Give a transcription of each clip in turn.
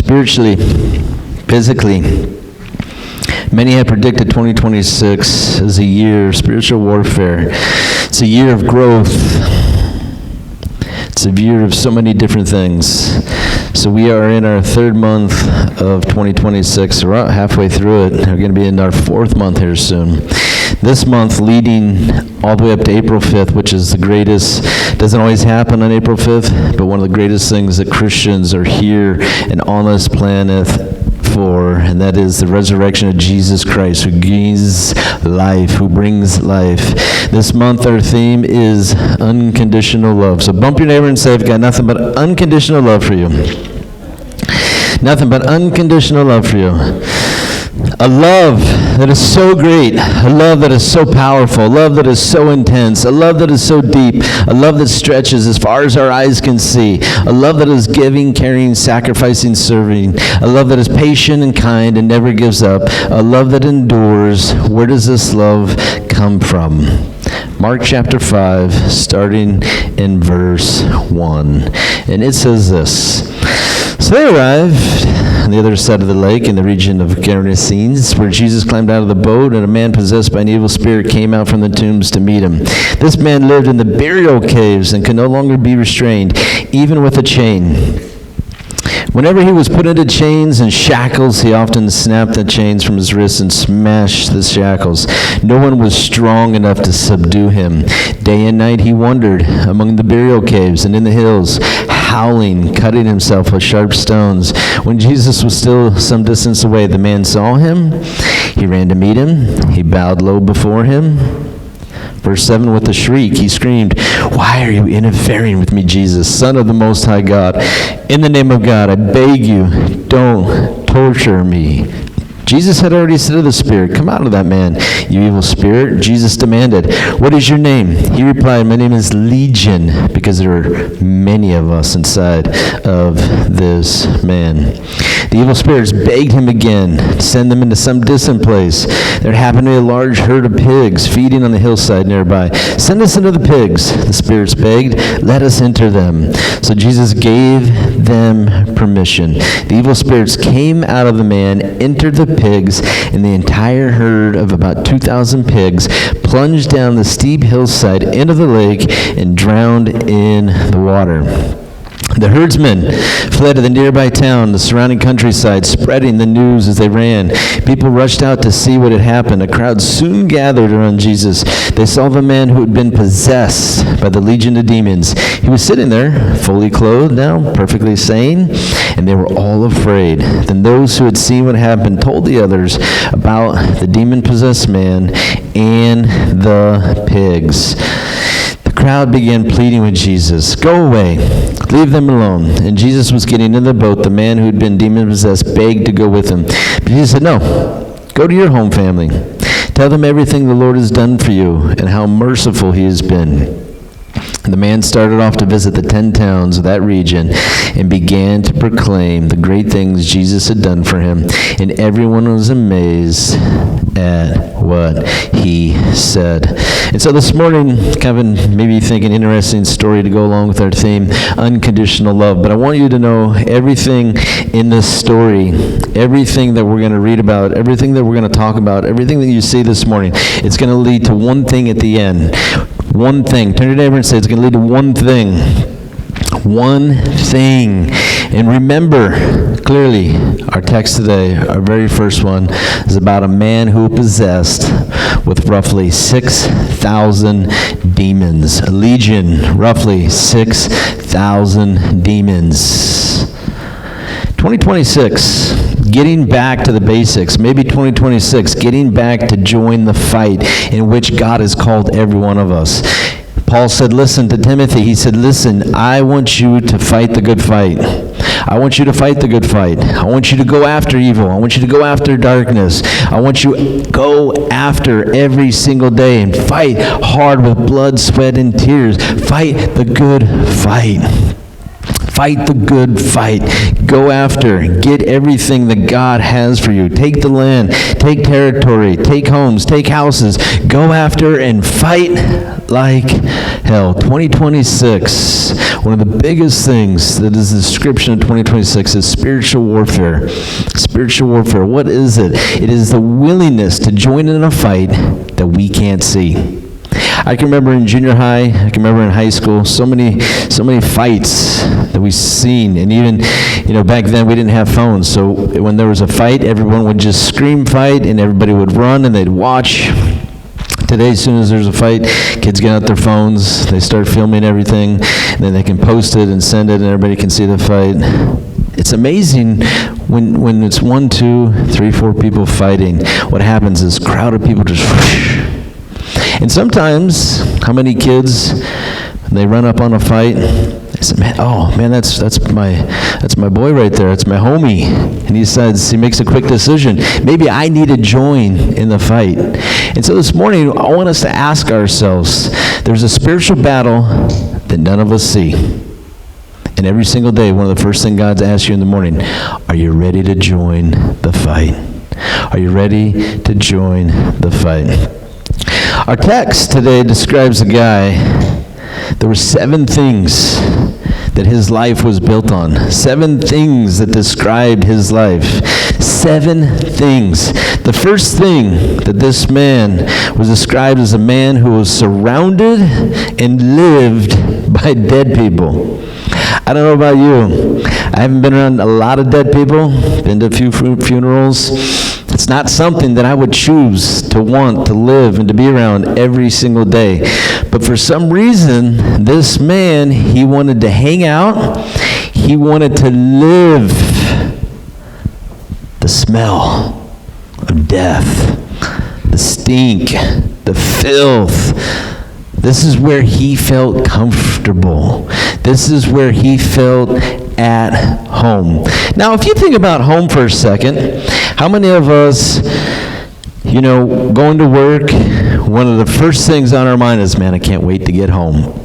spiritually, physically. Many have predicted 2026 as a year of spiritual warfare. It's a year of growth. It's a year of so many different things. So we are in our third month of 2026. We're about halfway through it. We're going to be in our fourth month here soon. This month leading all the way up to April 5th, which is the greatest, doesn't always happen on April 5th, but one of the greatest things that Christians are here and on this planet for, and that is the resurrection of Jesus Christ, who gives life, who brings life. This month our theme is unconditional love. So bump your neighbor and say, I've got nothing but unconditional love for you. Nothing but unconditional love for you. A love that is so great, a love that is so powerful, a love that is so intense, a love that is so deep, a love that stretches as far as our eyes can see, a love that is giving, caring, sacrificing, serving, a love that is patient and kind and never gives up, a love that endures. Where does this love come from? Mark chapter 5, starting in verse 1. And it says this. So they arrived on the other side of the lake in the region of Gerasenes, where Jesus climbed out of the boat, and a man possessed by an evil spirit came out from the tombs to meet him. This man lived in the burial caves and could no longer be restrained, even with a chain. Whenever he was put into chains and shackles, he often snapped the chains from his wrists and smashed the shackles. No one was strong enough to subdue him. Day and night he wandered among the burial caves and in the hills, howling, cutting himself with sharp stones. When Jesus was still some distance away, the man saw him. He ran to meet him. He bowed low before him. Verse 7, with a shriek, he screamed, "Why are you interfering with me, Jesus, Son of the Most High God? In the name of God, I beg you, don't torture me." Jesus had already said to the spirit, "Come out of that man, you evil spirit." Jesus demanded, "What is your name?" He replied, "My name is Legion, because there are many of us inside of this man." The evil spirits begged him again to send them into some distant place. There happened to be a large herd of pigs feeding on the hillside nearby. "Send us into the pigs," the spirits begged. "Let us enter them." So Jesus gave them permission. The evil spirits came out of the man, entered the pigs, and the entire herd of about 2,000 pigs plunged down the steep hillside into the lake and drowned in the water. The herdsmen fled to the nearby town, the surrounding countryside, spreading the news as they ran. People rushed out to see what had happened. A crowd soon gathered around Jesus. They saw the man who had been possessed by the legion of demons. He was sitting there, fully clothed now, perfectly sane, and they were all afraid. Then those who had seen what happened told the others about the demon-possessed man and the pigs. The crowd began pleading with Jesus, "Go away, leave them alone." And Jesus was getting in the boat. The man who had been demon-possessed begged to go with him. But Jesus said, "No, go to your home family. Tell them everything the Lord has done for you and how merciful he has been." The man started off to visit the 10 towns of that region and began to proclaim the great things Jesus had done for him. And everyone was amazed at what he said. And so this morning, Kevin, maybe think an interesting story to go along with our theme, unconditional love. But I want you to know everything in this story, everything that we're going to read about, everything that we're going to talk about, everything that you see this morning, it's going to lead to one thing at the end. One thing. Turn to your neighbor and say, it's going to lead to one thing. One thing. And remember, clearly, our text today, our very first one, is about a man who was possessed with roughly 6,000 demons. A legion, roughly 6,000 demons. 2026, getting back to the basics. Maybe 2026, getting back to join the fight in which God has called every one of us. Paul said, listen to Timothy. He said, listen, I want you to fight the good fight. I want you to fight the good fight. I want you to go after evil. I want you to go after darkness. I want you to go after every single day and fight hard with blood, sweat, and tears. Fight the good fight. Fight the good fight. Go after. Get everything that God has for you. Take the land. Take territory. Take homes. Take houses. Go after and fight like hell. 2026. One of the biggest things that is the description of 2026 is spiritual warfare. Spiritual warfare, what is it? It is the willingness to join in a fight that we can't see. I can remember in junior high, I can remember in high school, so many fights that we've seen. And even, back then we didn't have phones. So when there was a fight, everyone would just scream fight and everybody would run and they'd watch. Today, as soon as there's a fight, kids get out their phones, they start filming everything, and then they can post it and send it and everybody can see the fight. It's amazing when it's 1, 2, 3, 4 people fighting. What happens is a crowd of people just whoosh. And sometimes, how many kids, when they run up on a fight, they say, man, that's my boy right there, it's my homie. And he makes a quick decision. Maybe I need to join in the fight. And so this morning, I want us to ask ourselves, there's a spiritual battle that none of us see. And every single day, one of the first things God asks you in the morning, are you ready to join the fight? Are you ready to join the fight? Our text today describes a guy. There were 7 things that his life was built on. 7 things that described his life. 7 things. The first thing that this man was described as a man who was surrounded and lived by dead people. I don't know about you. I haven't been around a lot of dead people, been to a few funerals. It's not something that I would choose to want to live and to be around every single day. But for some reason, this man, he wanted to hang out. He wanted to live the smell of death, the stink, the filth. This is where he felt comfortable. This is where he felt at home. Now, if you think about home for a second, how many of us, going to work, one of the first things on our mind is, man, I can't wait to get home.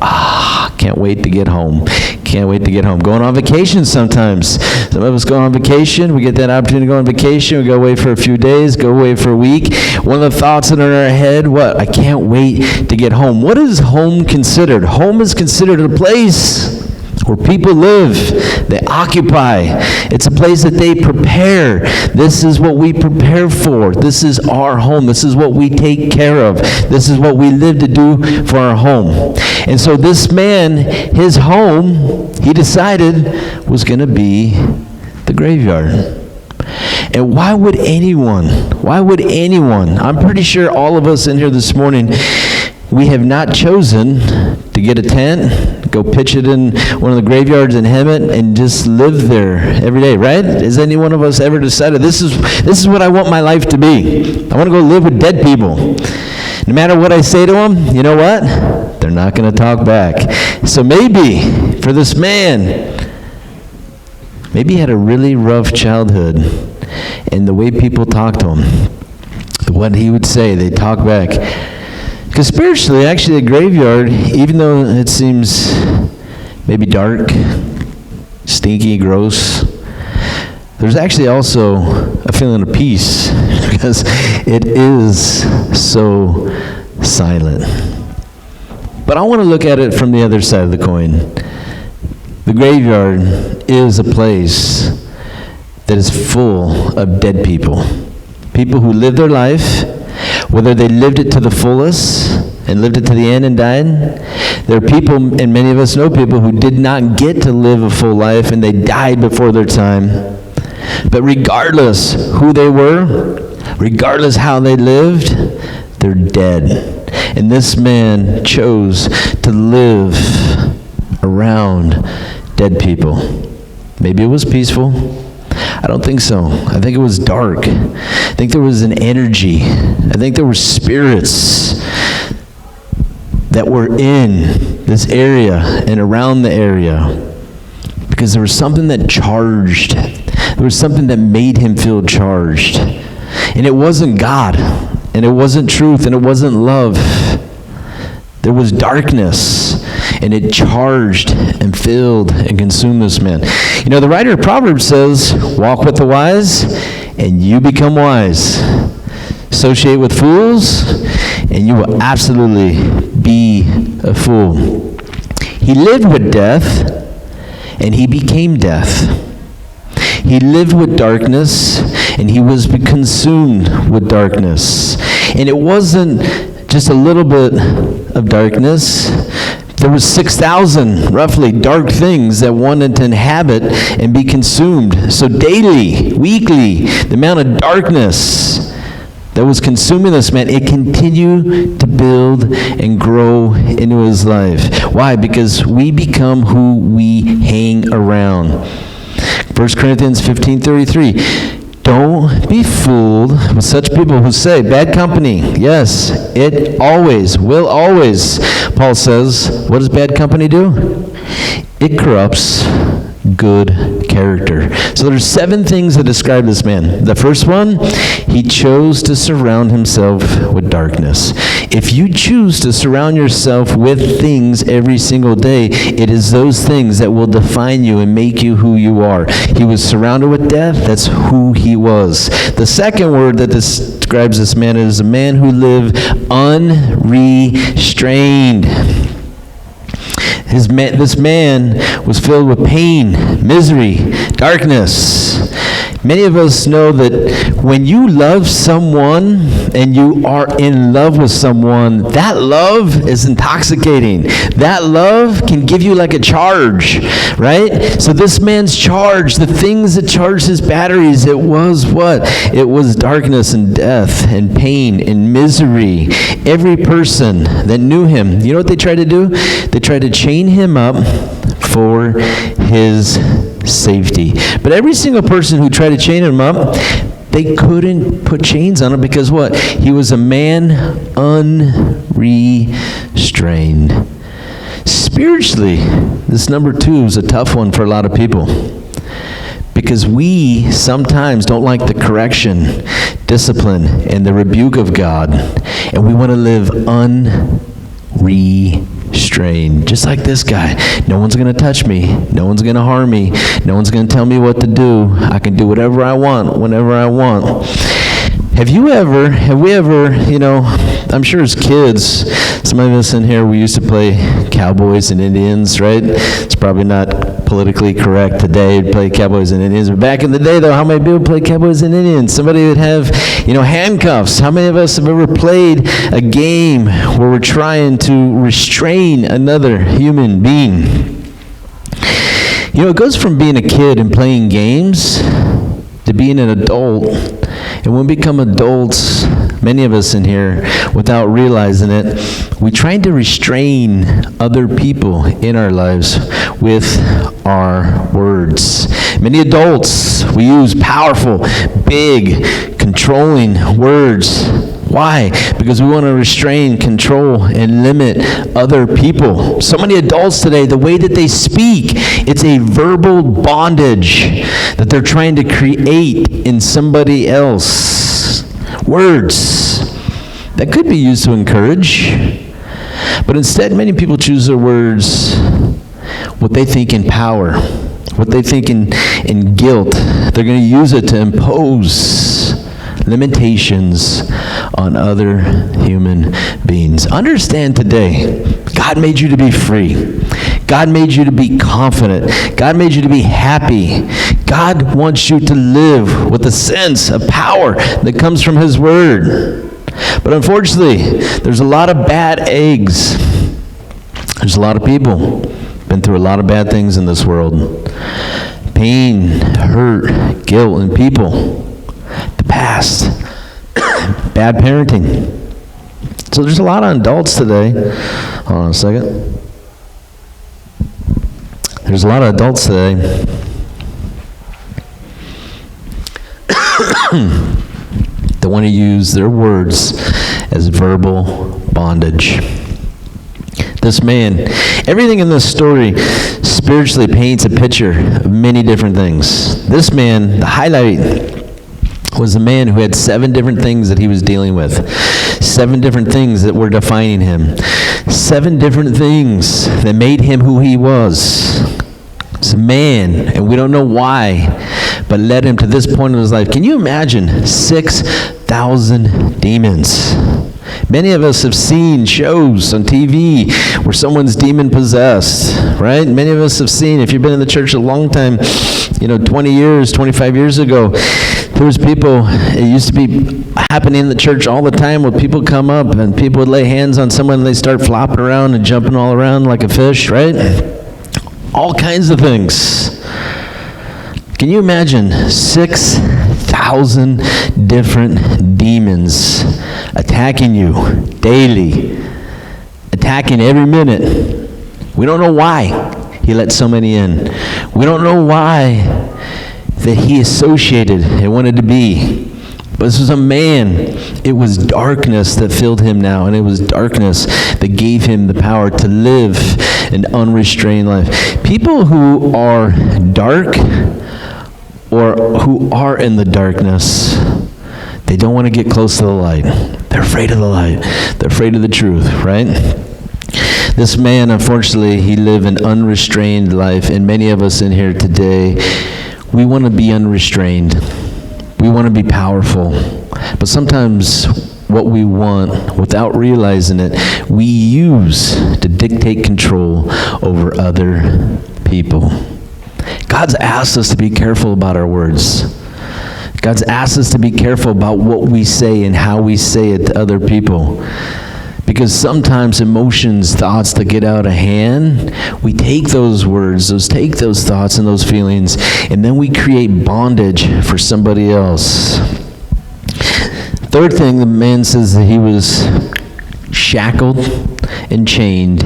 Can't wait to get home. Can't wait to get home. Going on vacation sometimes. Some of us go on vacation. We get that opportunity to go on vacation. We go away for a few days, go away for a week. One of the thoughts that are in our head, I can't wait to get home. What is home considered? Home is considered a place where people live, they occupy. It's a place that they prepare. This is what we prepare for. This is our home. This is what we take care of. This is what we live to do for our home. And so this man, his home, he decided was going to be the graveyard. And why would anyone, I'm pretty sure all of us in here this morning, we have not chosen to get a tent, go pitch it in one of the graveyards in Hemet, and just live there every day, right? Has any one of us ever decided, this is what I want my life to be? I want to go live with dead people. No matter what I say to them, you know what? They're not going to talk back. So maybe, for this man, maybe he had a really rough childhood, and the way people talk to him, what he would say, they talk back. Because spiritually, actually, a graveyard, even though it seems maybe dark, stinky, gross, there's actually also a feeling of peace because it is so silent. But I want to look at it from the other side of the coin. The graveyard is a place that is full of dead people. People who live their life, whether they lived it to the fullest and lived it to the end and died. There are people, and many of us know people, who did not get to live a full life and they died before their time. But regardless who they were, regardless how they lived, they're dead. And this man chose to live around dead people. Maybe it was peaceful. I don't think so. I think it was dark. I think there was an energy. I think there were spirits that were in this area and around the area because there was something that charged. There was something that made him feel charged. And it wasn't God, and it wasn't truth, and it wasn't love. There was darkness, and it charged and filled and consumed this man. You know, the writer of Proverbs says, walk with the wise, and you become wise. Associate with fools, and you will absolutely be a fool. He lived with death, and he became death. He lived with darkness, and he was consumed with darkness. And it wasn't just a little bit of darkness. There was 6,000, roughly, dark things that wanted to inhabit and be consumed. So daily, weekly, the amount of darkness that was consuming this man, it continued to build and grow into his life. Why? Because we become who we hang around. 1 Corinthians 15:33. Don't be fooled with such people who say, bad company. Yes, it always, will always. Paul says, what does bad company do? It corrupts good character. So there's 7 things that describe this man. The first one, he chose to surround himself with darkness. If you choose to surround yourself with things every single day, it is those things that will define you and make you who you are. He was surrounded with death. That's who he was. The second word that describes this man is a man who lived unrestrained. This man was filled with pain, misery, darkness. Many of us know that when you love someone and you are in love with someone, that love is intoxicating. That love can give you like a charge, right? So this man's charge, the things that charged his batteries, it was what? It was darkness and death and pain and misery. Every person that knew him, you know what they tried to do? They tried to chain him up for his safety. But every single person who tried to chain him up, they couldn't put chains on him because what? He was a man unrestrained. Spiritually, this number 2 is a tough one for a lot of people because we sometimes don't like the correction, discipline, and the rebuke of God, and we want to live unrestrained, just like this guy. No one's going to touch me. No one's going to harm me. No one's going to tell me what to do. I can do whatever I want, whenever I want. Have we ever, I'm sure as kids, some of us in here, we used to play cowboys and Indians, right? It's probably not politically correct today to play cowboys and Indians, but back in the day, though, how many people played cowboys and Indians? Somebody would have, handcuffs. How many of us have ever played a game where we're trying to restrain another human being? It goes from being a kid and playing games to being an adult. And when we become adults, many of us in here, without realizing it, we try to restrain other people in our lives with our words. Many adults, we use powerful, big, controlling words. Why? Because we want to restrain, control, and limit other people. So many adults today, the way that they speak, it's a verbal bondage that they're trying to create in somebody else. Words that could be used to encourage, but instead many people choose their words what they think in power, what they think in guilt. They're going to use it to impose limitations on other human beings. Understand today, God made you to be free. God made you to be confident. God made you to be happy. God wants you to live with a sense of power that comes from His Word. But unfortunately, there's a lot of bad eggs. There's a lot of people been through a lot of bad things in this world. Pain, hurt, guilt, and people. The past. Bad parenting. So there's a lot of adults today. Hold on a second. There's a lot of adults today that want to use their words as verbal bondage. This man, everything in this story spiritually paints a picture of many different things. This man, the highlight was a man who had 7 different things that he was dealing with. 7 different things that were defining him. 7 different things that made him who he was. It's a man, and we don't know why, but led him to this point in his life. Can you imagine 6,000 demons? Many of us have seen shows on TV where someone's demon-possessed, right? Many of us have seen, if you've been in the church a long time, 20 years, 25 years ago, there was people, it used to be happening in the church all the time where people come up and people would lay hands on someone and they start flopping around and jumping all around like a fish, right? All kinds of things. Can you imagine 6,000 different demons attacking you daily, attacking every minute? We don't know why he let so many in. We don't know why that he associated and wanted to be. But this was a man. It was darkness that filled him now, and it was darkness that gave him the power to live an unrestrained life. People who are dark or who are in the darkness, they don't want to get close to the light. They're afraid of the light. They're afraid of the truth, right? This man, unfortunately, he lived an unrestrained life, and many of us in here today, we want to be unrestrained. We want to be powerful. But sometimes what we want, without realizing it, we use to dictate control over other people. God's asked us to be careful about our words. God's asked us to be careful about what we say and how we say it to other people. Because sometimes emotions, thoughts that get out of hand, we take those words, take those thoughts and those feelings, and then we create bondage for somebody else. Third thing, the man says that he was shackled and chained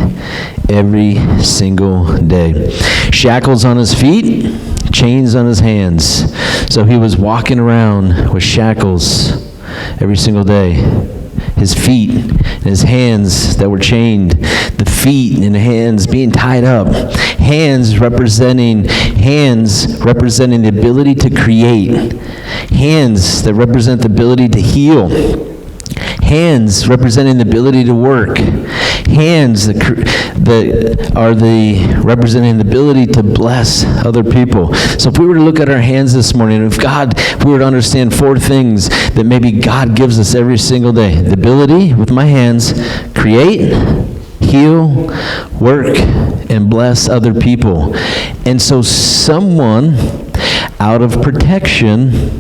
every single day. Shackles on his feet, chains on his hands. So he was walking around with shackles every single day. His feet and his hands that were chained, the feet and hands being tied up, hands representing the ability to create, hands that represent the ability to heal, hands representing the ability to work, hands that are representing the ability to bless other people. So if we were to look at our hands this morning, if we were to understand 4 things that maybe God gives us every single day. The ability with my hands, create, heal, work, and bless other people. And so someone out of protection,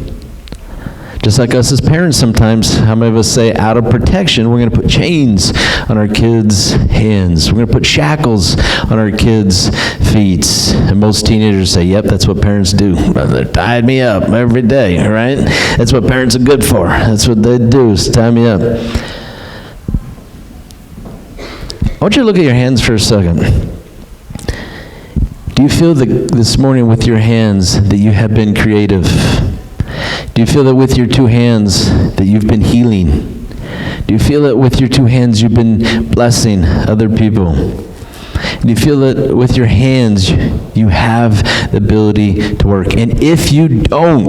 just like us as parents sometimes, how many of us say, out of protection, we're going to put chains on our kids' hands. We're going to put shackles on our kids' feet. And most teenagers say, yep, that's what parents do. They tied me up every day, right? That's what parents are good for. That's what they do, is tie me up. I want you to look at your hands for a second. Do you feel that this morning with your hands that you have been creative? Do you feel that with your 2 hands that you've been healing? Do you feel that with your 2 hands you've been blessing other people? Do you feel that with your hands you have the ability to work? And if you don't,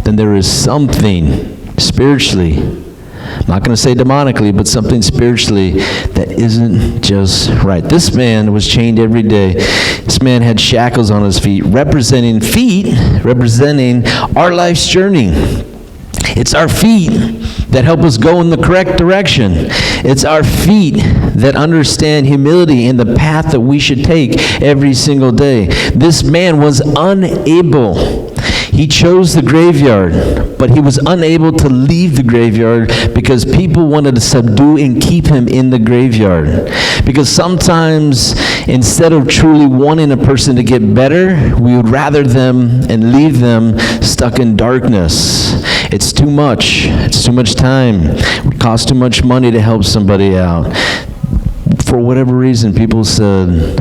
then there is something spiritually, I'm not going to say demonically, but something spiritually that isn't just right. This man was chained every day. This man had shackles on his feet, representing our life's journey. It's our feet that help us go in the correct direction. It's our feet that understand humility and the path that we should take every single day. This man was unable. He chose the graveyard, but he was unable to leave the graveyard because people wanted to subdue and keep him in the graveyard. Because sometimes, instead of truly wanting a person to get better, we would rather them and leave them stuck in darkness. It's too much. It's too much time. It would cost too much money to help somebody out. For whatever reason, people said,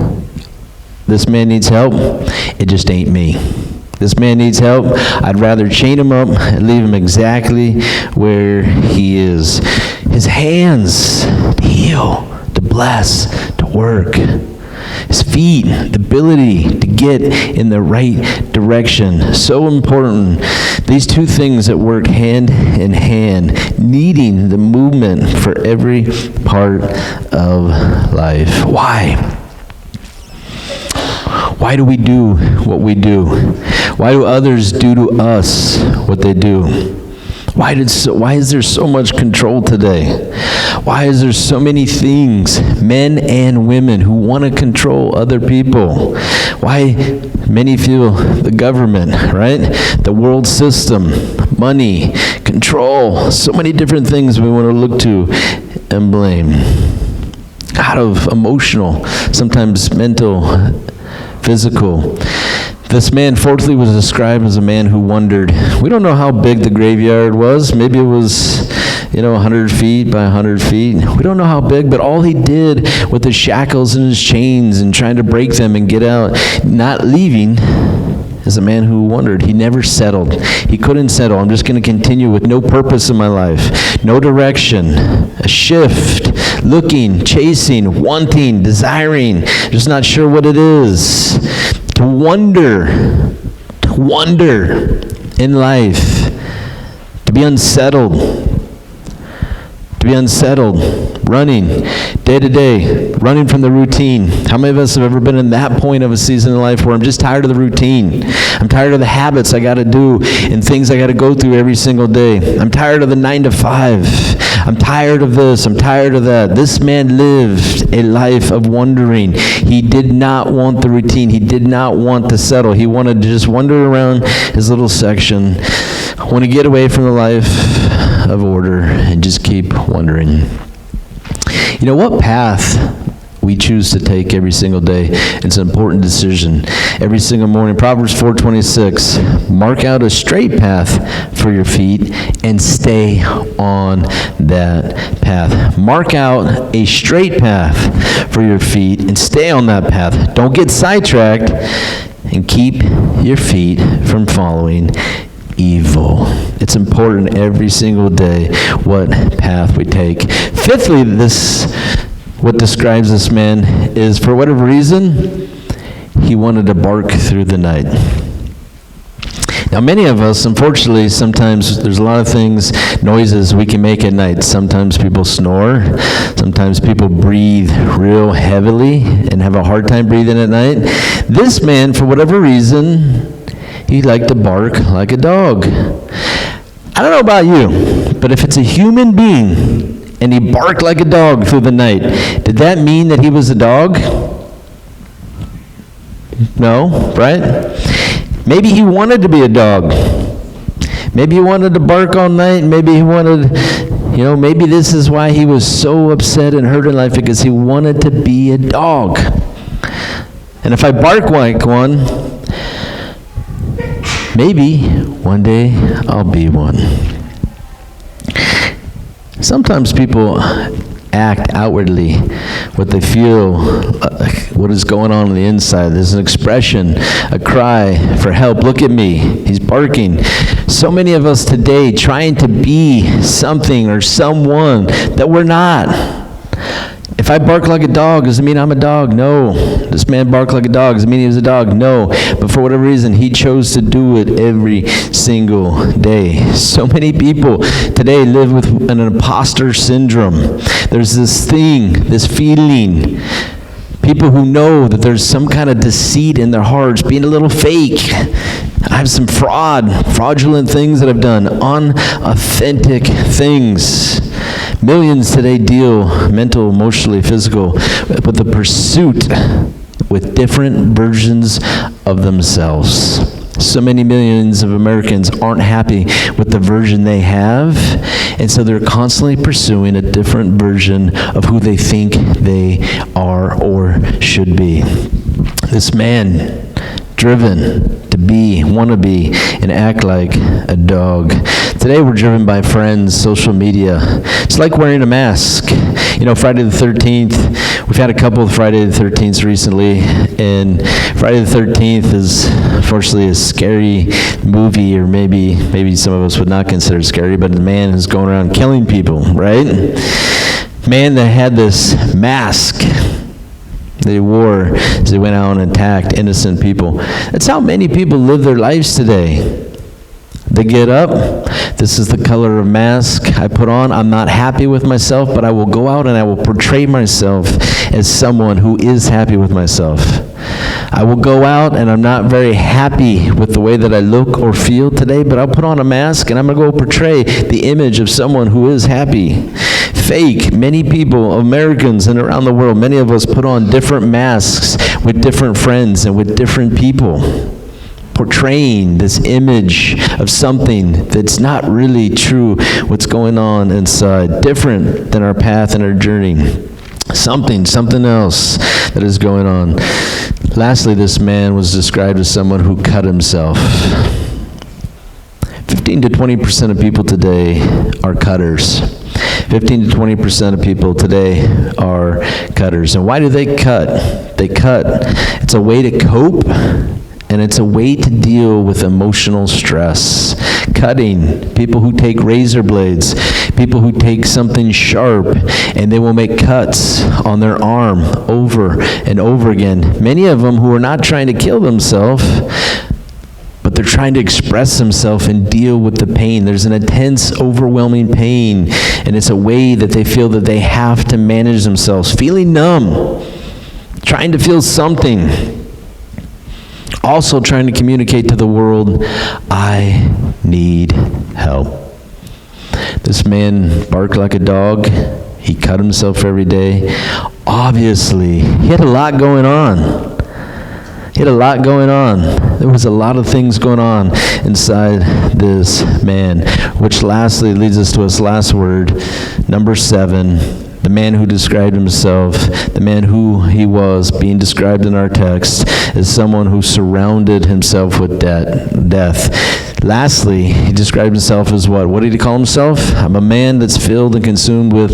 this man needs help. It just ain't me. This man needs help. I'd rather chain him up and leave him exactly where he is. His hands to heal, to bless, to work. His feet, the ability to get in the right direction. So important. These 2 things that work hand in hand, needing the movement for every part of life. Why? Why do we do what we do? Why do others do to us what they do? Why is there so much control today? Why is there so many things, men and women, who want to control other people? Why many feel the government, right? The world system, money, control, so many different things we want to look to and blame. Out of emotional, sometimes mental, physical. This man, fourthly, was described as a man who wondered. We don't know how big the graveyard was. Maybe it was, 100 feet by 100 feet. We don't know how big, but all he did with his shackles and his chains and trying to break them and get out, not leaving, is a man who wondered. He never settled. He couldn't settle. I'm just going to continue with no purpose in my life, no direction, a shift, looking, chasing, wanting, desiring, just not sure what it is. To wonder in life, to be unsettled, running day to day, running from the routine. How many of us have ever been in that point of a season in life where I'm just tired of the routine? I'm tired of the habits I got to do and things I got to go through every single day. I'm tired of the 9 to 5. I'm tired of this. I'm tired of that. This man lived a life of wondering. He did not want the routine. He did not want to settle. He wanted to just wander around his little section. I want to get away from the life of order and just keep wondering. What path we choose to take every single day, it's an important decision. Every single morning, Proverbs 4:26, mark out a straight path for your feet and stay on that path. Mark out a straight path for your feet and stay on that path. Don't get sidetracked and keep your feet from following evil. It's important every single day what path we take. Fifthly, what describes this man is, for whatever reason, he wanted to bark through the night. Now, many of us, unfortunately, sometimes there's a lot of things, noises we can make at night. Sometimes people snore. Sometimes people breathe real heavily and have a hard time breathing at night. This man, for whatever reason, he liked to bark like a dog. I don't know about you, but if it's a human being and he barked like a dog through the night, did that mean that he was a dog? No, right? Maybe he wanted to be a dog. Maybe he wanted to bark all night. Maybe he wanted, maybe this is why he was so upset and hurt in life, because he wanted to be a dog. And if I bark like one, maybe one day I'll be one. Sometimes people act outwardly what they feel, what is going on the inside. There's an expression, a cry for help. Look at me. He's barking. So many of us today trying to be something or someone that we're not. If I bark like a dog, does it mean I'm a dog? No. This man barked like a dog. Does it mean he was a dog? No. But for whatever reason, he chose to do it every single day. So many people today live with an imposter syndrome. There's this thing, this feeling. People who know that there's some kind of deceit in their hearts, being a little fake. I have some fraudulent things that I've done, unauthentic things. Millions today deal, mental, emotionally, physical, with the pursuit with different versions of themselves. So many millions of Americans aren't happy with the version they have, and so they're constantly pursuing a different version of who they think they are or should be. This man, driven to be, want to be, and act like a dog. Today we're driven by friends, social media. It's like wearing a mask. Friday the 13th, we've had a couple of Friday the 13ths recently, and Friday the 13th is unfortunately a scary movie, or maybe some of us would not consider it scary, but the man is going around killing people, right? Man that had this mask they wore as they went out and attacked innocent people. That's how many people live their lives today. They get up, this is the color of mask I put on. I'm not happy with myself, but I will go out and I will portray myself as someone who is happy with myself. I will go out and I'm not very happy with the way that I look or feel today, but I'll put on a mask and I'm going to go portray the image of someone who is happy. Fake. Many people, Americans and around the world, many of us put on different masks with different friends and with different people, portraying this image of something that's not really true, what's going on inside, different than our path and our journey. Something else that is going on. Lastly, this man was described as someone who cut himself. 15 to 20% of people today are cutters. 15 to 20% of people today are cutters. And why do they cut? They cut. It's a way to cope, and it's a way to deal with emotional stress. Cutting, people who take razor blades, people who take something sharp, and they will make cuts on their arm over and over again. Many of them who are not trying to kill themselves, but they're trying to express themselves and deal with the pain. There's an intense, overwhelming pain, and it's a way that they feel that they have to manage themselves. Feeling numb, trying to feel something. Also trying to communicate to the world, I need help. This man barked like a dog. He cut himself every day. Obviously, he had a lot going on. There was a lot of things going on inside this man, which lastly leads us to his last word, number 7. The man who described himself, the man who he was, being described in our text, is someone who surrounded himself with death. Lastly, he described himself as what? What did he call himself? I'm a man that's filled and consumed with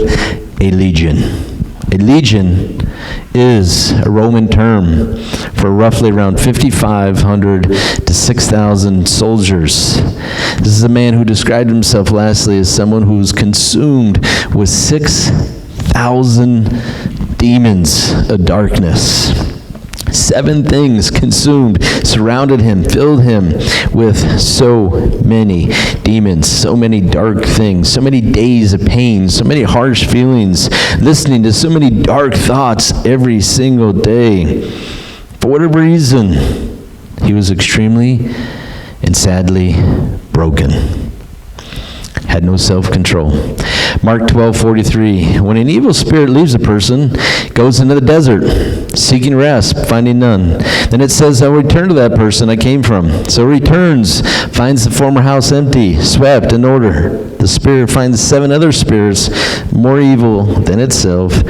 a legion. A legion is a Roman term for roughly around 5,500 to 6,000 soldiers. This is a man who described himself lastly as someone who's consumed with 6,000 demons of darkness. 7 things consumed, surrounded him, filled him with so many demons, so many dark things, so many days of pain, so many harsh feelings, listening to so many dark thoughts every single day. For whatever reason, he was extremely and sadly broken. Had no self-control. Mark 12:43. When an evil spirit leaves a person, it goes into the desert, seeking rest, finding none. Then it says, I'll return to that person I came from. So he returns, finds the former house empty, swept, in order. The spirit finds 7 other spirits more evil than itself,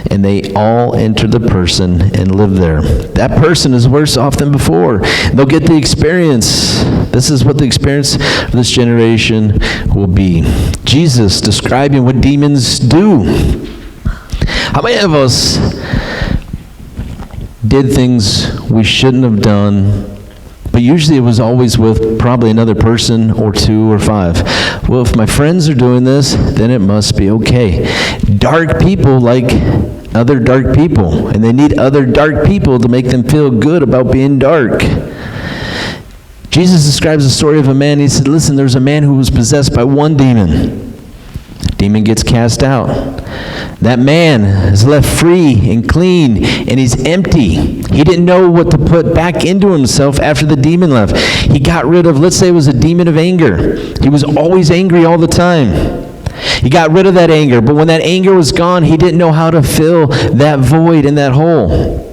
and they all enter the person and live there. That person is worse off than before. They'll get the experience. This is what the experience of this generation will be. Jesus describing what demons do. How many of us did things we shouldn't have done, but usually it was always with probably another person or 2 or 5. Well, if my friends are doing this, then it must be okay. Dark people like other dark people, and they need other dark people to make them feel good about being dark. Jesus describes the story of a man. He said, listen, there's a man who was possessed by one demon. Demon gets cast out. That man is left free and clean, and he's empty. He didn't know what to put back into himself after the demon left. He got rid of, let's say it was a demon of anger. He was always angry all the time. He got rid of that anger, but when that anger was gone, he didn't know how to fill that void and that hole.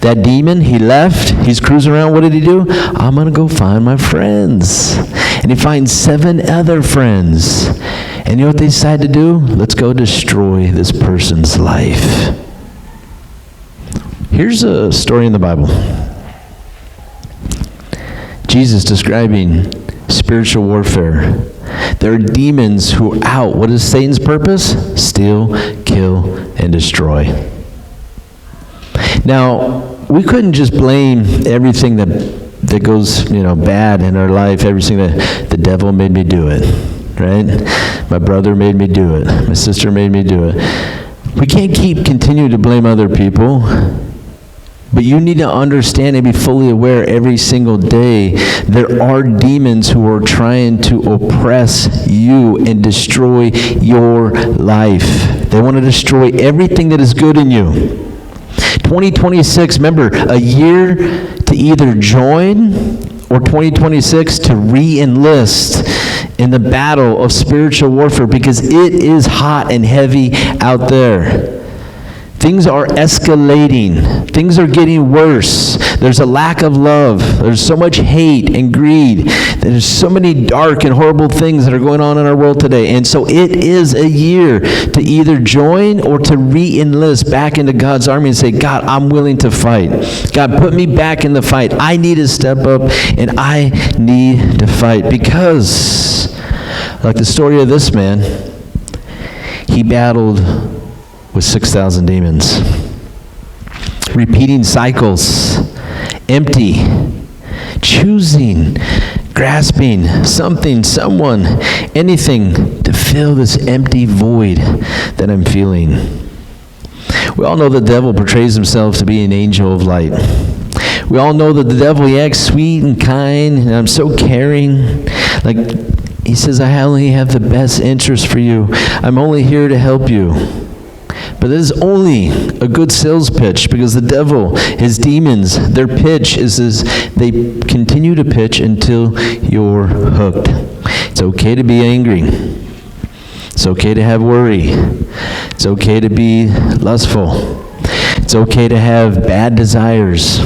That demon, he left. He's cruising around. What did he do? I'm going to go find my friends. And he finds 7 other friends. And you know what they decide to do? Let's go destroy this person's life. Here's a story in the Bible. Jesus describing spiritual warfare. There are demons who are out. What is Satan's purpose? Steal, kill, and destroy. Now, we couldn't just blame everything that goes, bad in our life, everything that the devil made me do it, right? My brother made me do it. My sister made me do it. We can't continue to blame other people, but you need to understand and be fully aware every single day there are demons who are trying to oppress you and destroy your life. They want to destroy everything that is good in you. 2026, remember, a year to either join or 2026 to re-enlist in the battle of spiritual warfare, because it is hot and heavy out there. Things are escalating. Things are getting worse. There's a lack of love. There's so much hate and greed. There's so many dark and horrible things that are going on in our world today. And so it is a year to either join or to re-enlist back into God's army and say, God, I'm willing to fight. God, put me back in the fight. I need to step up and I need to fight. Because, like the story of this man, he battled with 6,000 demons. Repeating cycles, empty, choosing, grasping something, someone, anything to fill this empty void that I'm feeling. We all know the devil portrays himself to be an angel of light. We all know that the devil, he acts sweet and kind, and I'm so caring. Like, he says, I only have the best interest for you. I'm only here to help you. But this is only a good sales pitch, because the devil, his demons, their pitch is they continue to pitch until you're hooked. It's okay to be angry. It's okay to have worry. It's okay to be lustful. It's okay to have bad desires.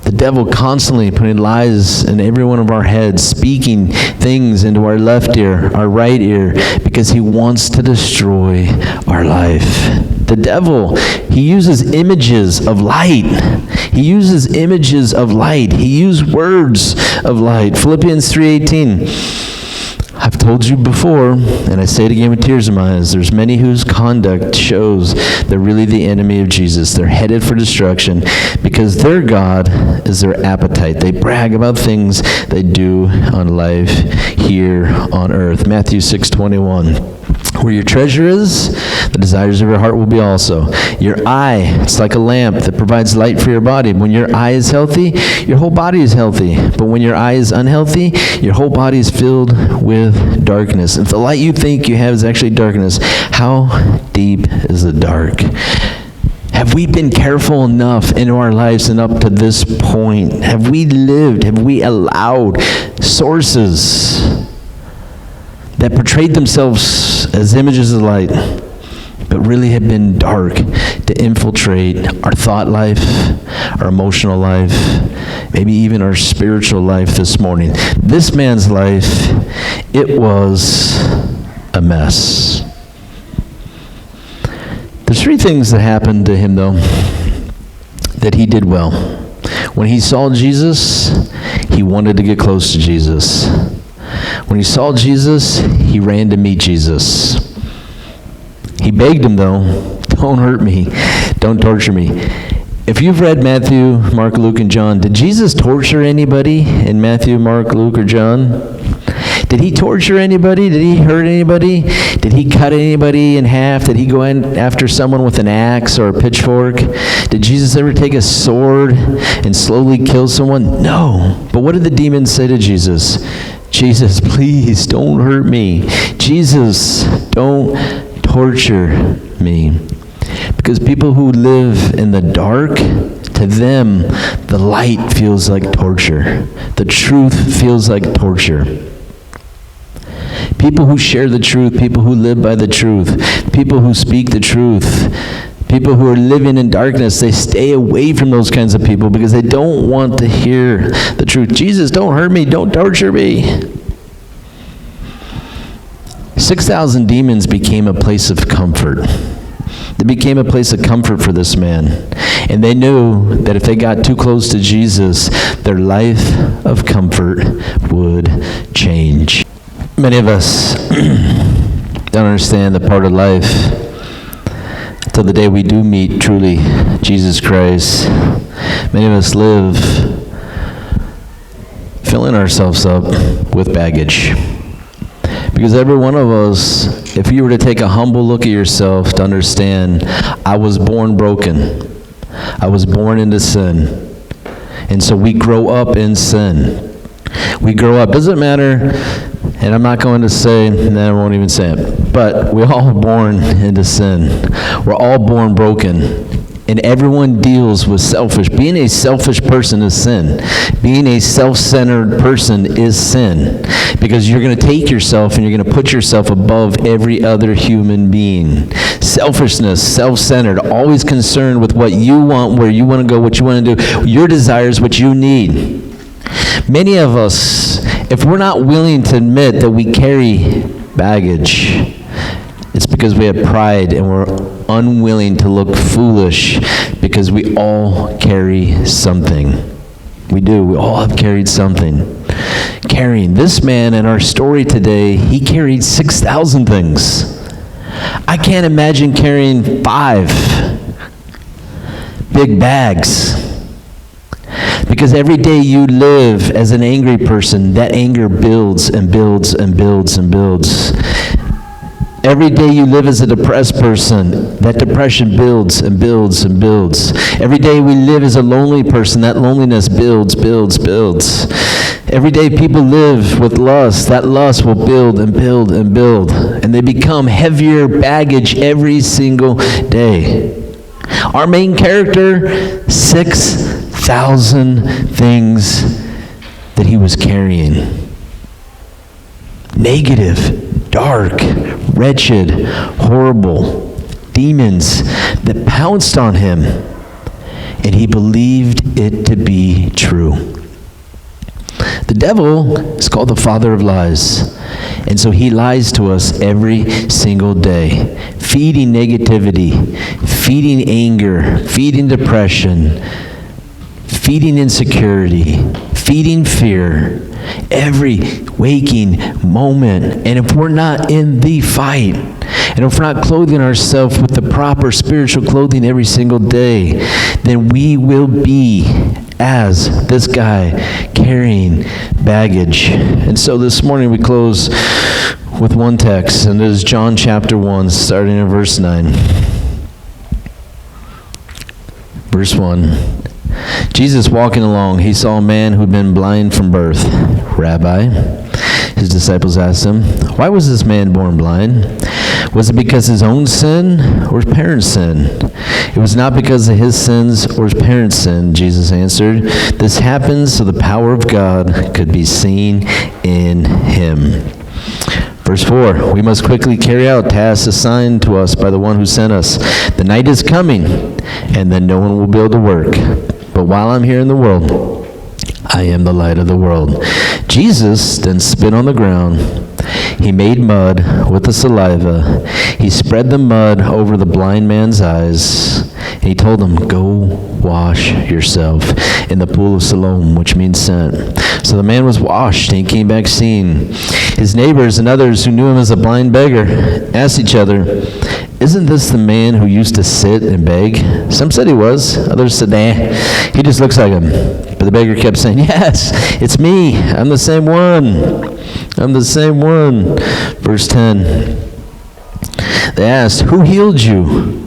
The devil constantly putting lies in every one of our heads, speaking things into our left ear, our right ear, because he wants to destroy our life. The devil, he uses images of light. He uses images of light. He used words of light. Philippians 3:18. I've told you before, and I say it again with tears in my eyes, there's many whose conduct shows they're really the enemy of Jesus. They're headed for destruction because their God is their appetite. They brag about things they do on life here on earth. Matthew 6:21. Where your treasure is, the desires of your heart will be also. Your eye, it's like a lamp that provides light for your body. When your eye is healthy, your whole body is healthy. But when your eye is unhealthy, your whole body is filled with darkness. If the light you think you have is actually darkness, how deep is the dark? Have we been careful enough in our lives and up to this point? Have we allowed sources that portrayed themselves as images of light, but really have been dark, to infiltrate our thought life, our emotional life, maybe even our spiritual life this morning? This man's life, it was a mess. There's three things that happened to him, though, that he did well. When he saw Jesus, he wanted to get close to Jesus. When he saw Jesus, he ran to meet Jesus. He begged him, though, don't hurt me, don't torture me. If you've read Matthew, Mark, Luke, and John, did Jesus torture anybody in Matthew, Mark, Luke, or John? Did he torture anybody? Did he hurt anybody? Did he cut anybody in half? Did he go in after someone with an axe or a pitchfork? Did Jesus ever take a sword and slowly kill someone? No. But what did the demons say to Jesus? Jesus, please don't hurt me. Jesus, don't torture me. Because people who live in the dark, to them, the light feels like torture. The truth feels like torture. People who share the truth, people who live by the truth, people who speak the truth, people who are living in darkness, they stay away from those kinds of people because they don't want to hear the truth. Jesus, don't hurt me, don't torture me. 6,000 demons became a place of comfort. They became a place of comfort for this man. And they knew that if they got too close to Jesus, their life of comfort would change. Many of us don't understand the part of life till the day we do meet truly Jesus Christ. Many of us live filling ourselves up with baggage. Because every one of us, if you were to take a humble look at yourself to understand, I was born broken. I was born into sin. And so we grow up in sin. We grow up. Doesn't matter, and I'm not going to say, and I won't even say it, but we're all born into sin. We're all born broken. And everyone deals with selfish. Being a selfish person is sin. Being a self-centered person is sin. Because you're going to take yourself and you're going to put yourself above every other human being. Selfishness, self-centered, always concerned with what you want, where you want to go, what you want to do, your desires, what you need. Many of us, if we're not willing to admit that we carry baggage, it's because we have pride and we're unwilling to look foolish, because we all carry something. We do. We all have carried something. Carrying. This man in our story today, he carried 6,000 things. I can't imagine carrying 5 big bags. Because every day you live as an angry person, that anger builds and builds and builds and builds. Every day you live as a depressed person, that depression builds and builds and builds. Every day we live as a lonely person, that loneliness builds, builds, builds. Every day people live with lust, that lust will build and build and build. And they become heavier baggage every single day. Our main character, 6,000 things that he was carrying. Negative, dark, wretched, horrible demons that pounced on him, and he believed it to be true. The devil is called the father of lies, and so he lies to us every single day, feeding negativity, feeding anger, feeding depression, feeding insecurity, feeding fear, every waking moment. And if we're not in the fight, and if we're not clothing ourselves with the proper spiritual clothing every single day, then we will be as this guy carrying baggage. And so this morning we close with one text, and it is John chapter 1, starting in verse 9. Verse 1. Jesus walking along, he saw a man who'd been blind from birth. Rabbi, his disciples asked him, why was this man born blind? Was it because his own sin or his parents' sin? It was not because of his sins or his parents' sin, Jesus answered. This happened so the power of God could be seen in him. Verse 4, we must quickly carry out tasks assigned to us by the one who sent us. The night is coming, and then no one will be able to work. But while I'm here in the world, I am the light of the world. Jesus then spit on the ground. He made mud with the saliva. He spread the mud over the blind man's eyes. And he told him, go wash yourself in the pool of Siloam, which means sent. So the man was washed, and he came back seeing. His neighbors and others who knew him as a blind beggar asked each other, isn't this the man who used to sit and beg? Some said he was. Others said, nah, he just looks like him. But the beggar kept saying, yes, it's me. I'm the same one. I'm the same one. Verse 10. They asked, who healed you?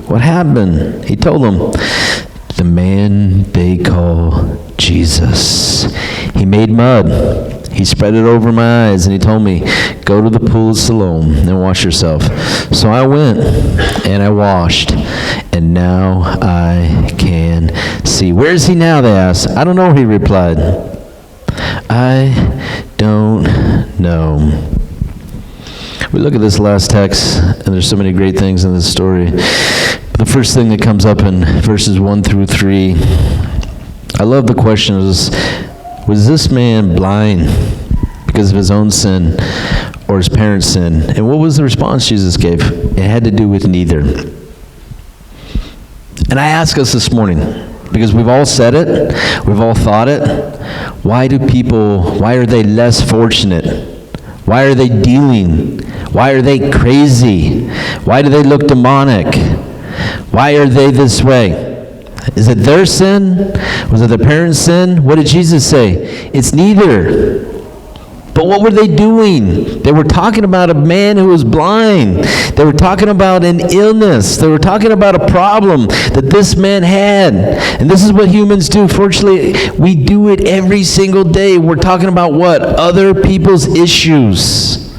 What happened? He told them, the man they call Jesus. He made mud. He spread it over my eyes, and he told me, go to the pool of Siloam and wash yourself. So I went, and I washed, and now I can see. Where is he now, they asked. I don't know, he replied. I don't know. We look at this last text, and there's so many great things in this story. The first thing that comes up in verses 1 through 3, I love the question is, was this man blind because of his own sin or his parents' sin? And what was the response Jesus gave? It had to do with neither. And I ask us this morning, because we've all said it, we've all thought it, why are they less fortunate? Why are they dealing? Why are they crazy? Why do they look demonic? Why are they this way? Is it their sin? Was it their parents' sin? What did Jesus say? It's neither. But what were they doing? They were talking about a man who was blind. They were talking about an illness. They were talking about a problem that this man had. And this is what humans do. Fortunately, we do it every single day. We're talking about what? Other people's issues.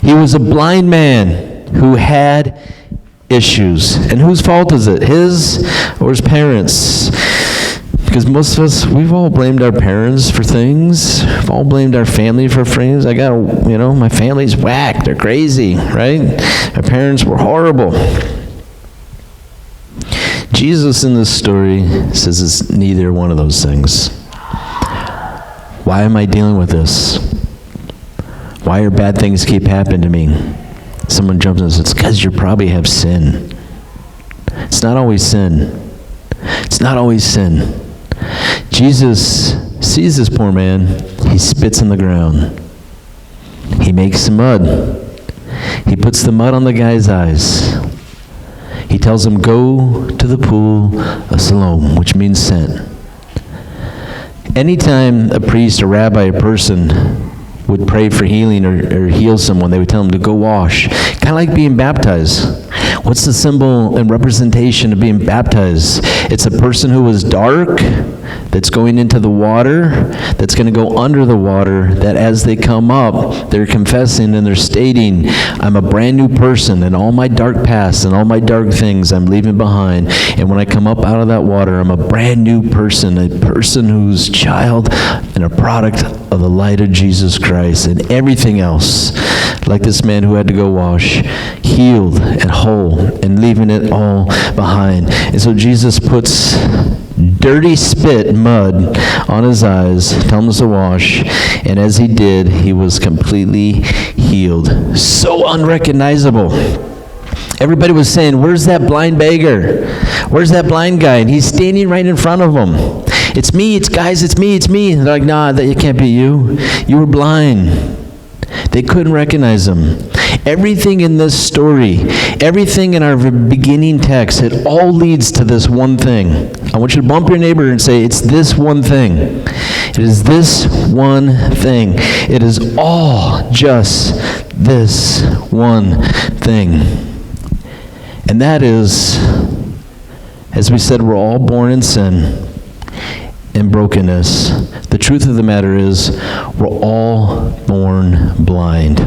He was a blind man who had issues. And whose fault is it? His or his parents? Because most of us, we've all blamed our parents for things. We've all blamed our family for things. My family's whack. They're crazy, right? My parents were horrible. Jesus in this story says it's neither one of those things. Why am I dealing with this? Why are bad things keep happening to me? Someone jumps in and says, it's because you probably have sin. It's not always sin. It's not always sin. Jesus sees this poor man. He spits in the ground. He makes some mud. He puts the mud on the guy's eyes. He tells him, go to the pool of Siloam, which means sent. Anytime a priest, a rabbi, a person would pray for healing or heal someone, they would tell them to go wash. Kind of like being baptized. What's the symbol and representation of being baptized? It's a person who was dark, that's going into the water, that's going to go under the water, that as they come up, they're confessing and they're stating, I'm a brand new person, and all my dark past and all my dark things I'm leaving behind. And when I come up out of that water, I'm a brand new person, a person who's child and a product of the light of Jesus Christ, and everything else, like this man who had to go wash, healed and whole and leaving it all behind. And so Jesus puts dirty spit, mud, on his eyes, telling us to wash, and as he did, he was completely healed. So unrecognizable. Everybody was saying, where's that blind beggar? Where's that blind guy? And he's standing right in front of them. It's me, it's guys, it's me, it's me. And they're like, nah, it can't be you. You were blind. They couldn't recognize him. Everything in this story, everything in our beginning text, it all leads to this one thing. I want you to bump your neighbor and say, it's this one thing. It is this one thing. It is all just this one thing. And that is, as we said, we're all born in sin and brokenness. The truth of the matter is, we're all born blind.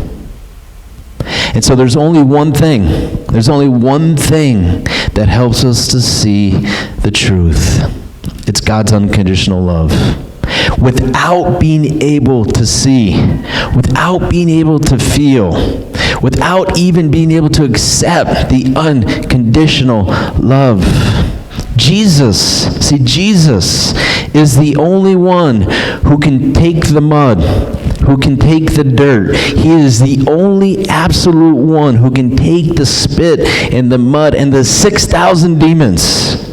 And so there's only one thing. There's only one thing that helps us to see the truth. It's God's unconditional love. Without being able to see, without being able to feel, without even being able to accept the unconditional love. Jesus is the only one who can take the mud, who can take the dirt. He is the only absolute one who can take the spit and the mud and the 6,000 demons.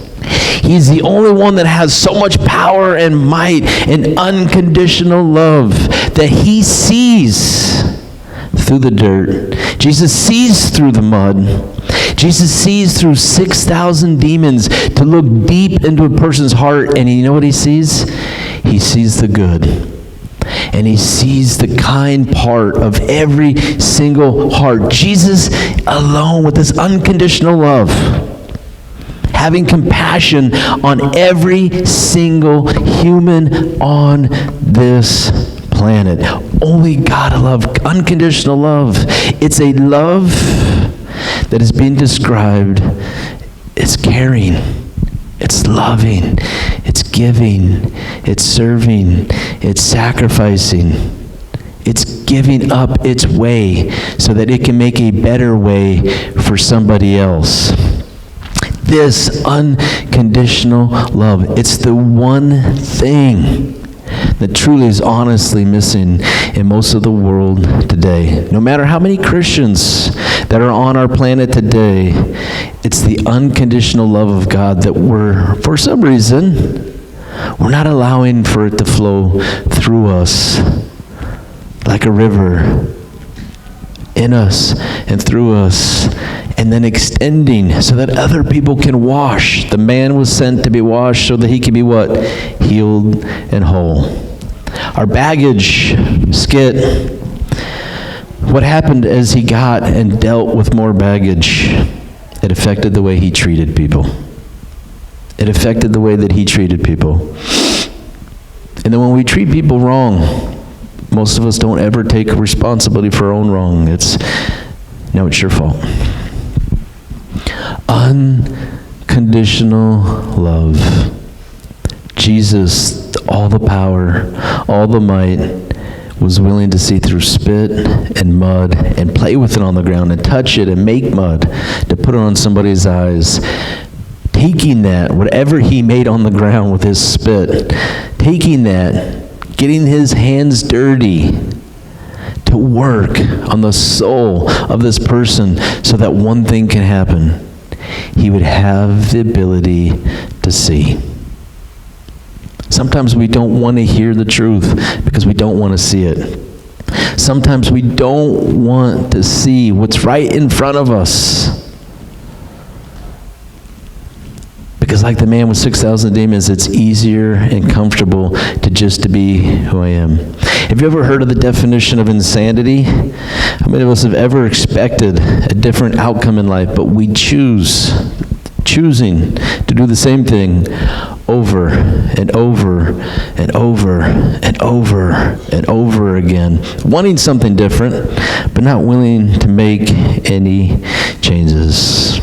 He's the only one that has so much power and might and unconditional love that he sees through the dirt. Jesus sees through the mud. Jesus sees through 6,000 demons to look deep into a person's heart, and you know what he sees? He sees the good. And he sees the kind part of every single heart. Jesus alone, with his unconditional love, having compassion on every single human on this planet. Only God love, unconditional love. It's a love that is being described as caring, it's loving, it's giving, it's serving, it's sacrificing, it's giving up its way so that it can make a better way for somebody else. This unconditional love, it's the one thing that truly is honestly missing in most of the world today. No matter how many Christians that are on our planet today, it's the unconditional love of God that for some reason, we're not allowing for it to flow through us like a river, in us and through us, and then extending so that other people can wash. The man was sent to be washed so that he can be what? Healed and whole. Our baggage skit, what happened as he got and dealt with more baggage? It affected the way he treated people. It affected the way that he treated people. And then when we treat people wrong, most of us don't ever take responsibility for our own wrong. It's your fault. unconditional love. Jesus, all the power, all the might, was willing to see through spit and mud and play with it on the ground and touch it and make mud to put it on somebody's eyes. Taking that, whatever he made on the ground with his spit, taking that, getting his hands dirty to work on the soul of this person so that one thing can happen. He would have the ability to see. Sometimes we don't want to hear the truth because we don't want to see it. Sometimes we don't want to see what's right in front of us. Because like the man with 6,000 demons, it's easier and comfortable to be who I am. Have you ever heard of the definition of insanity? How many of us have ever expected a different outcome in life, but we choosing to do the same thing over and over and over and over and over again, wanting something different, but not willing to make any changes.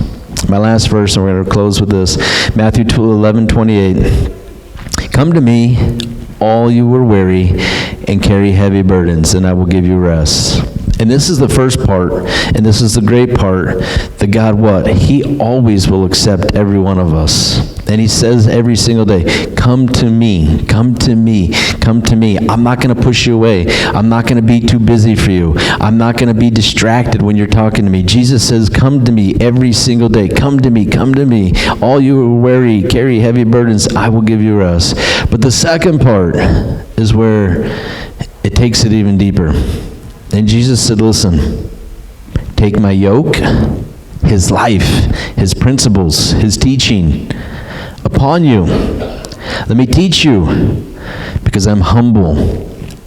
My last verse, and we're going to close with this. Matthew 11:28. Come to me, all you who are weary and carry heavy burdens, and I will give you rest. And this is the first part, and this is the great part, that God what? He always will accept every one of us. And he says every single day, come to me, come to me, come to me. I'm not going to push you away. I'm not going to be too busy for you. I'm not going to be distracted when you're talking to me. Jesus says, come to me every single day. Come to me, come to me. All you who are weary, carry heavy burdens, I will give you rest. But the second part is where it takes it even deeper. And Jesus said, listen, take my yoke, his life, his principles, his teaching upon you. Let me teach you, because I'm humble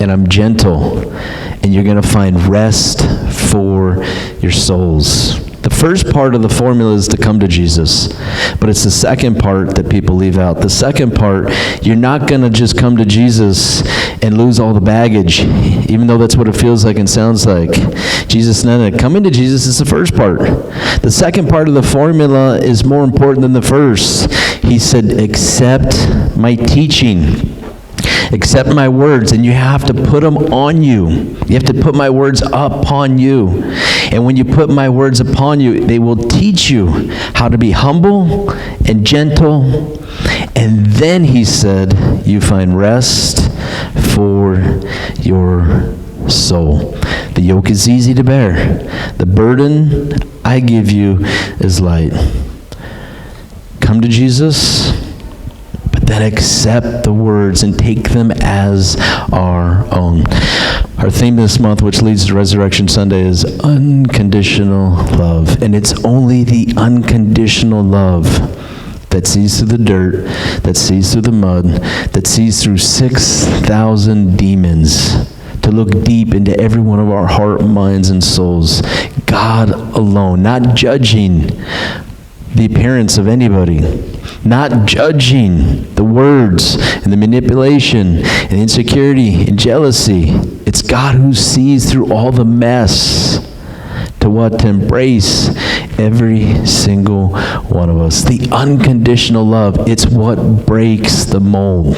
and I'm gentle, and you're going to find rest for your souls. The first part of the formula is to come to Jesus, but it's the second part that people leave out. The second part, you're not going to just come to Jesus and lose all the baggage, even though that's what it feels like and sounds like. Jesus, no, coming to Jesus is the first part. The second part of the formula is more important than the first. He said, accept my teaching. Accept my words, and you have to put them on you. You have to put my words upon you. And when you put my words upon you, they will teach you how to be humble and gentle. And then he said, you find rest for your soul. The yoke is easy to bear. The burden I give you is light. Come to Jesus, but then accept the words and take them as our own. Our theme this month, which leads to Resurrection Sunday, is unconditional love. And it's only the unconditional love that sees through the dirt, that sees through the mud, that sees through 6,000 demons, to look deep into every one of our heart, minds, and souls. God alone, not judging the appearance of anybody, not judging the words and the manipulation and insecurity and jealousy. It's God who sees through all the mess to what? To embrace every single one of us. The unconditional love, it's what breaks the mold.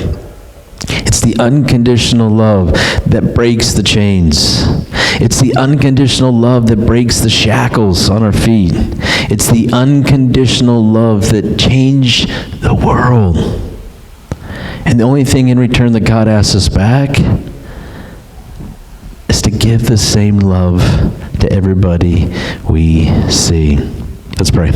It's the unconditional love that breaks the chains. It's the unconditional love that breaks the shackles on our feet. It's the unconditional love that changed the world. And the only thing in return that God asks us back is to give the same love to everybody we see. Let's pray.